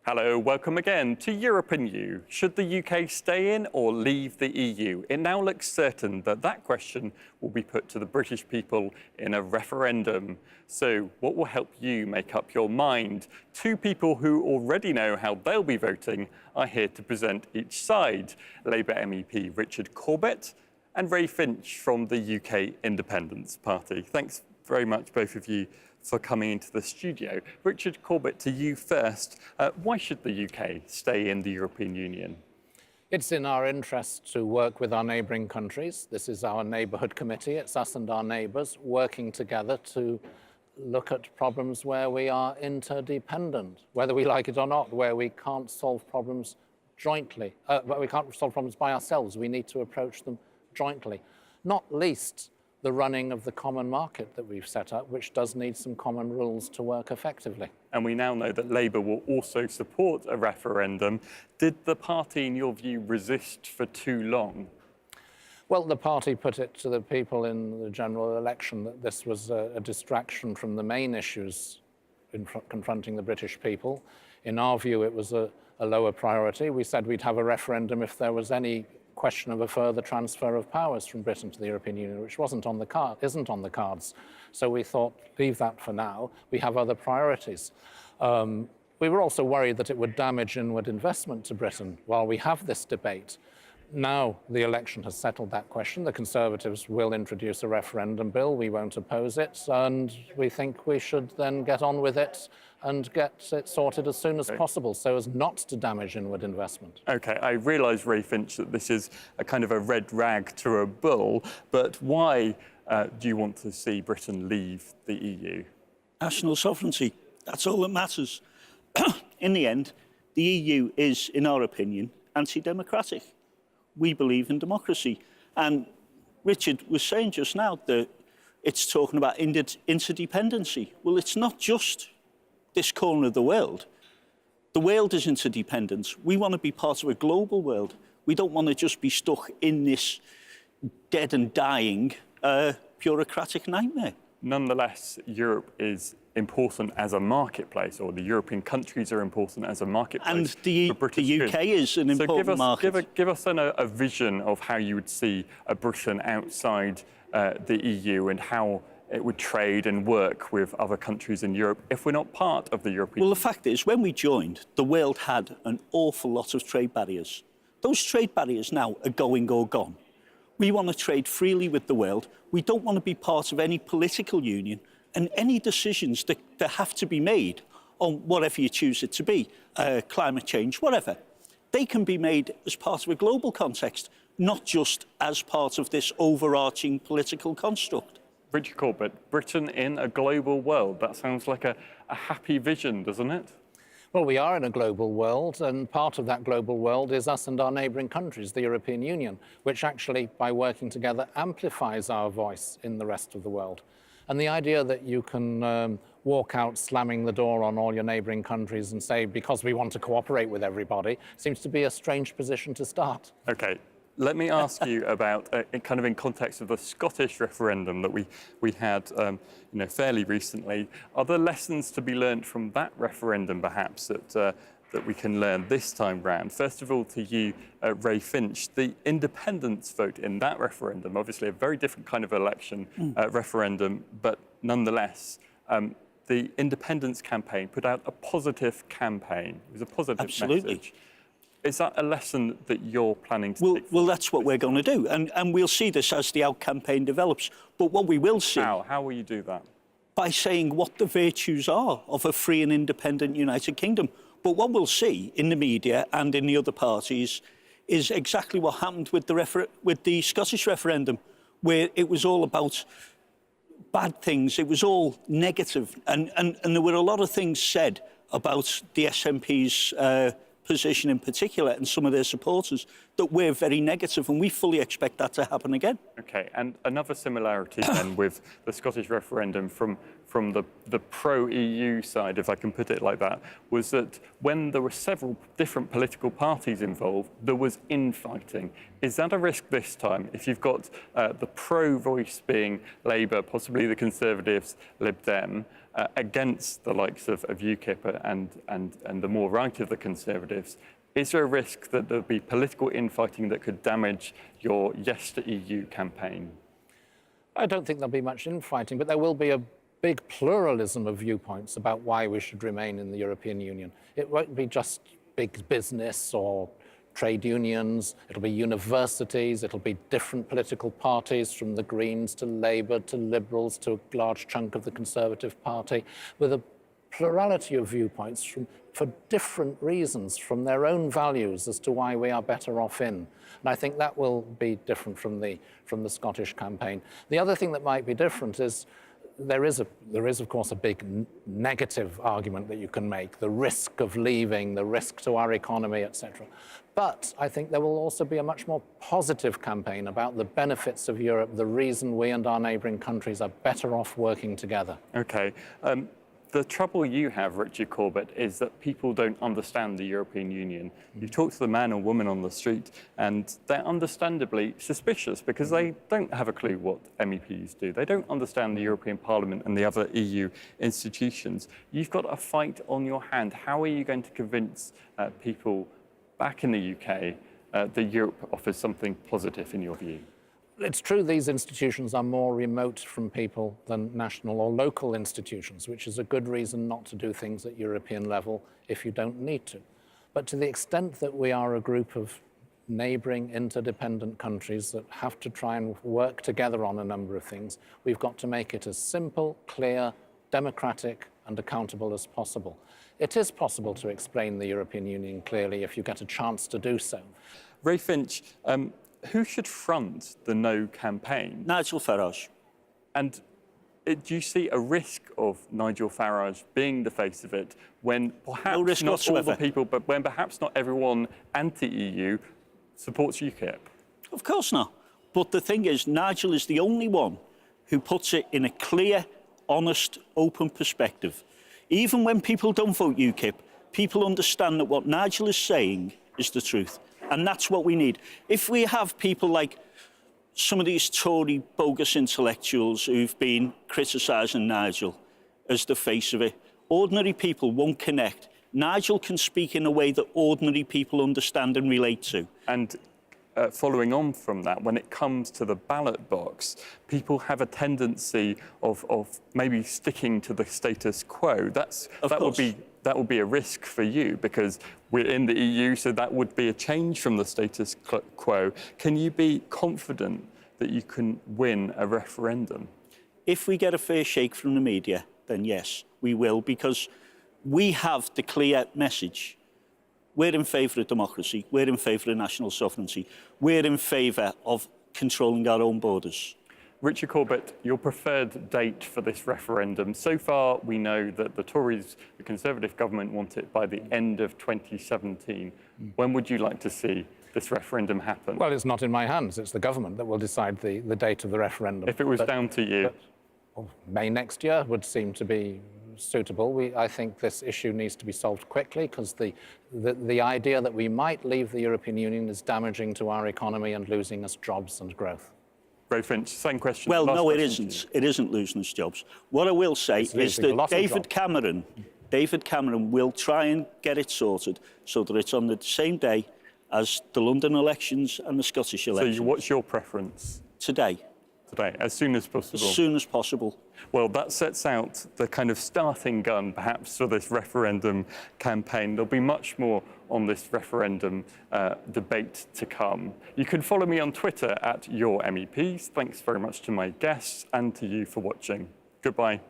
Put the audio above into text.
Hello, welcome again to Europe and You. Should the UK stay in or leave the EU? It now looks certain that that question will be put to the British people in a referendum. So what will help you make up your mind? Two people who already know how they'll be voting are here to present each side. Labour MEP Richard Corbett and Ray Finch from the UK Independence Party. Thanks very much, both of you, for coming into the studio. Richard Corbett, to you first. Why should the UK stay in the European Union? It's in our interest to work with our neighbouring countries. This is our neighbourhood committee. It's us and our neighbours working together to look at problems where we are interdependent, whether we like it or not, where we can't solve problems jointly, where we can't solve problems by ourselves. We need to approach them jointly, not least the running of the common market that we've set up, which does need some common rules to work effectively. And we now know that Labour will also support a referendum. Did the party, in your view, resist for too long? Well, the party put it to the people in the general election that this was a distraction from the main issues confronting the British people. In our view, it was a lower priority. We said we'd have a referendum if there was any question of a further transfer of powers from Britain to the European Union, which isn't on the cards. So we thought, leave that for now. We have other priorities. We were also worried that it would damage inward investment to Britain while we have this debate. Now the election has settled that question. The Conservatives will introduce a referendum bill. We won't oppose it. And we think we should then get on with it and get it sorted as soon as possible so as not to damage inward investment. OK, I realise, Ray Finch, that this is a kind of a red rag to a bull, but why do you want to see Britain leave the EU? National sovereignty, that's all that matters. In the end, the EU is, in our opinion, anti-democratic. We believe in democracy. And Richard was saying just now that it's talking about interdependency. Well, it's not just this corner of the world. The world is interdependent. We want to be part of a global world. We don't want to just be stuck in this dead and dying bureaucratic nightmare. Nonetheless, Europe is important as a marketplace, or the European countries are important as a marketplace. And the UK is an important market. Give us then a vision of how you would see a Britain outside the EU and how it would trade and work with other countries in Europe if we're not part of the European Union. Well, the fact is, when we joined, the world had an awful lot of trade barriers. Those trade barriers now are going or gone. We want to trade freely with the world. We don't want to be part of any political union, and any decisions that have to be made on whatever you choose it to be, climate change, whatever, they can be made as part of a global context, not just as part of this overarching political construct. Richard Corbett, Britain in a global world. That sounds like a happy vision, doesn't it? Well, we are in a global world, and part of that global world is us and our neighbouring countries, the European Union, which actually, by working together, amplifies our voice in the rest of the world. And the idea that you can walk out slamming the door on all your neighbouring countries and say, because we want to cooperate with everybody, seems to be a strange position to start. OK. Let me ask you about, kind of in context of the Scottish referendum that we had fairly recently, are there lessons to be learned from that referendum, perhaps, that we can learn this time round? First of all, to you, Ray Finch, the independence vote in that referendum, obviously a very different kind of election referendum, but nonetheless, the independence campaign put out a positive campaign. It was a positive message. Is that a lesson that you're planning to take? Well, that's what we're going to do. And we'll see this as the Out campaign develops. But what we will see... How will you do that? By saying what the virtues are of a free and independent United Kingdom. But what we'll see in the media and in the other parties is exactly what happened with the Scottish referendum, where it was all about bad things. It was all negative. And there were a lot of things said about the SNP's position in particular and some of their supporters that were very negative, and we fully expect that to happen again. OK, and another similarity then with the Scottish referendum from the pro-EU side, if I can put it like that, was that when there were several different political parties involved, there was infighting. Is that a risk this time? If you've got the pro voice being Labour, possibly the Conservatives, Lib Dem, against the likes of UKIP and the more right of the Conservatives, is there a risk that there'll be political infighting that could damage your Yes to EU campaign? I don't think there'll be much infighting, but there will be a big pluralism of viewpoints about why we should remain in the European Union. It won't be just big business or trade unions, it'll be universities, it'll be different political parties from the Greens to Labour to Liberals to a large chunk of the Conservative Party, with a plurality of viewpoints for different reasons, from their own values as to why we are better off in. And I think that will be different from the Scottish campaign. The other thing that might be different is there is, of course, a big negative argument that you can make, the risk of leaving, the risk to our economy, etc. But I think there will also be a much more positive campaign about the benefits of Europe, the reason we and our neighbouring countries are better off working together. Okay. The trouble you have, Richard Corbett, is that people don't understand the European Union. You talk to the man or woman on the street and they're understandably suspicious because they don't have a clue what MEPs do. They don't understand the European Parliament and the other EU institutions. You've got a fight on your hand. How are you going to convince people back in the UK that Europe offers something positive in your view? It's true these institutions are more remote from people than national or local institutions, which is a good reason not to do things at European level if you don't need to. But to the extent that we are a group of neighbouring interdependent countries that have to try and work together on a number of things, we've got to make it as simple, clear, democratic and accountable as possible. It is possible to explain the European Union clearly if you get a chance to do so. Ray Finch, who should front the No campaign? Nigel Farage. And do you see a risk of Nigel Farage being the face of it when perhaps No risk not whatsoever. all the people, but when perhaps not everyone anti-EU supports UKIP? Of course not. But the thing is, Nigel is the only one who puts it in a clear, honest, open perspective. Even when people don't vote UKIP, people understand that what Nigel is saying is the truth. And that's what we need. If we have people like some of these Tory bogus intellectuals who've been criticising Nigel as the face of it, ordinary people won't connect. Nigel can speak in a way that ordinary people understand and relate to. And following on from that, when it comes to the ballot box, people have a tendency of maybe sticking to the status quo. That would be a risk for you because we're in the EU, so that would be a change from the status quo. Can you be confident that you can win a referendum? If we get a fair shake from the media, then yes, we will, because we have the clear message. We're in favour of democracy, we're in favour of national sovereignty, we're in favour of controlling our own borders. Richard Corbett, your preferred date for this referendum. So far, we know that the Tories, the Conservative government, want it by the end of 2017. When would you like to see this referendum happen? Well, it's not in my hands. It's the government that will decide the date of the referendum. If it was down to you? May next year would seem to be suitable. I think this issue needs to be solved quickly because the idea that we might leave the European Union is damaging to our economy and losing us jobs and growth. Ray Finch, same question. Well, no, it question isn't. It isn't losing us jobs. What I will say is that David Cameron will try and get it sorted so that it's on the same day as the London elections and the Scottish elections. So what's your preference? Today. Today, as soon as possible? As soon as possible. Well, that sets out the kind of starting gun, perhaps, for this referendum campaign. There'll be much more on this referendum debate to come. You can follow me on Twitter @YourMEPs. Thanks very much to my guests and to you for watching. Goodbye.